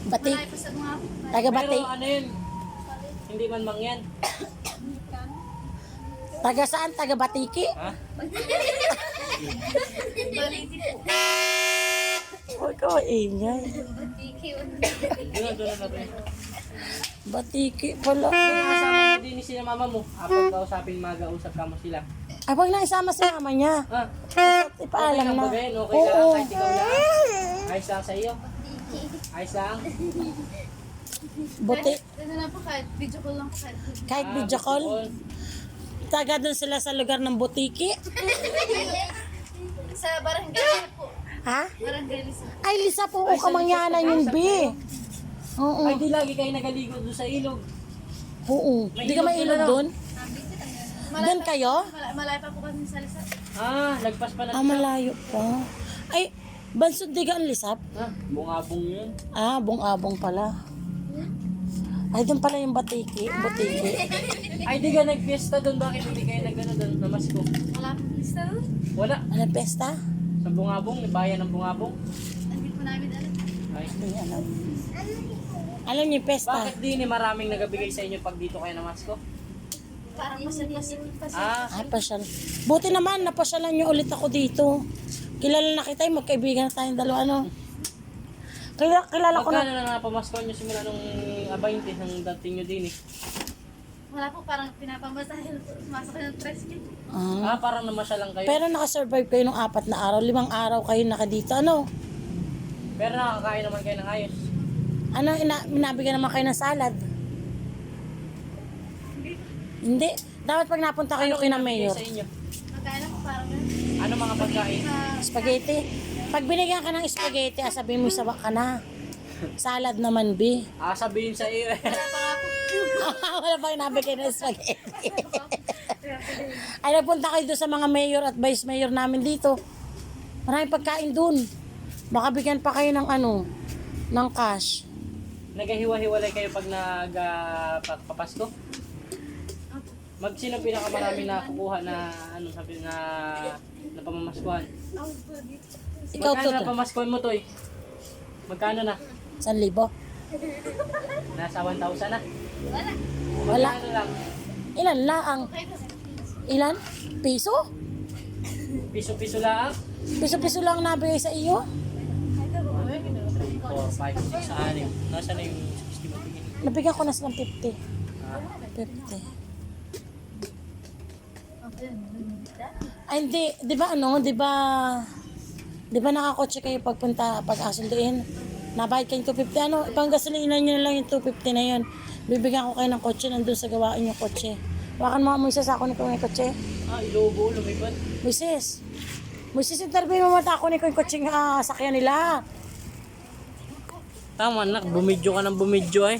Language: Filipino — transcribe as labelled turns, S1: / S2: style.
S1: Bati.
S2: Malay pa sa mga
S1: Taga Bati.
S3: Pero ano yun? Hindi man mangyan.
S1: Taga saan? Taga Batiki?
S3: Ha?
S2: baliti po.
S1: Huwag ka ingay.
S3: Doon na natin.
S1: Batiki pala.
S3: Kasama mo din sila mama mo. Kapag kausapin mag-ausap ka mo sila.
S1: Ay, wag na isama si mama niya.
S3: Ha?
S1: Ipaalam
S3: lang
S1: na.
S3: ba ganyan? Okay lang
S1: Oo.
S3: kahit ikaw lang. Ayos lang sa iyo. Ayos lang.
S1: Buti.
S2: Ano lang po kahit video call lang po kahit.
S1: Kahit video call. Taga doon sila sa lugar ng Butiki.
S2: Sa barangay po.
S1: Ha?
S2: Barangay Lisa.
S1: Ay, Lisa po. O kamangyanan yun, B. Oo.
S3: Ay, di lagi kayo nagaligo doon sa ilog.
S1: Oo.
S3: May
S1: Di ka
S3: ilog
S1: mailog
S3: doon,
S1: doon? Doon kayo?
S2: Malay pa po kasi sa Lisa.
S3: Ah, lagpas pa na.
S1: Ah, malayo pa. Ay, Bansod di ka ang lisap?
S3: Ha? Bungabong yun.
S1: Ah, bong-abong pala. Ay, doon pala yung Batiki. Butiki.
S3: Ay, di ka nag-fiesta doon. Bakit hindi kayo nag-ano doon? Namasko.
S2: Wala po lista doon.
S3: Wala.
S1: Ano, pesta?
S3: Sa Bungabong, bayan ng Bungabong.
S2: Hindi po namin alam.
S3: Ay.
S1: Hindi alam. Alam niyo yung pesta?
S3: Bakit di ni maraming nagabigay sa inyo pag dito kayo namasko?
S2: Parang pasit.
S3: Ah,
S1: Ah, pasyal. Buti naman, napasyalan niyo ulit ako dito. Kilala na kita, magkaibigan na tayong dalawa, ano? Kilala ko
S3: magkano
S1: na.
S3: na napamasko nyo simula nung 20 ng dating nyo din eh?
S2: Wala po parang pinapamasahin. Sumasok ng 3
S1: Ah.
S3: Ah, parang namasya lang kayo.
S1: Pero nakasurvive kayo ng 4 na araw. 5 araw kayo nakadito. Ano?
S3: Pero nakakain naman kayo ng ayos.
S1: Ano, minabigyan naman kayo ng salad? Hindi. Dapat pag napunta kayo kina
S3: pinabigay
S1: Mayor.
S3: sa inyo?
S2: Magkano po parang
S3: Ano mga pagkain?
S1: Spaghetti. Pag binigyan ka ng spaghetti, sabihin mo sawa ka na. Salad naman, B.
S3: Ah, sabihin sa iyo.
S2: wala pa nga po.
S1: Wala pang nabigay ng spaghetti. Ay, napunta kayo doon sa mga mayor at vice mayor namin dito. Maraming pagkain doon. Baka bigyan pa kayo ng ano, ng cash.
S3: Nagahiwa-hiwalay kayo pag nagpapasko? Sino pinakamarami na kukuha na ano sabi na pamamaskuhan?
S1: Ikaw,
S3: Magkano na
S1: Toto?
S3: pamaskuhan mo, Toy? Magkano na?
S1: 1,000?
S3: Nasa 1,000 na?
S1: Wala.
S3: Magkano lang?
S1: Ilan laang? Ilan? Piso?
S3: Piso-piso lang?
S1: Piso-piso lang nabigay sa iyo?
S3: 4, 5, 6, 6. Nasaan na yung 60 mo bigyan?
S1: Nabigyan ko na silang 50.
S3: Ah,
S1: 50. Ay, hindi. Di ba ano? Di ba nakakotse kayo pagpunta, pag-asunduin? Nabayad kayong 250. Ano? Pang gasolina nyo na lang yung 250 na yun. Bibigyan ko kayo ng kotse nandun sa gawain yung kotse. Wakan mga Moises, ako ni ko yung kotse.
S3: Ilobo, lumipad.
S1: Moises, interview mo mata ako ni ko yung kotse nga sakyan nila.
S3: Tama nak, bumidyo ka ng bumidyo eh.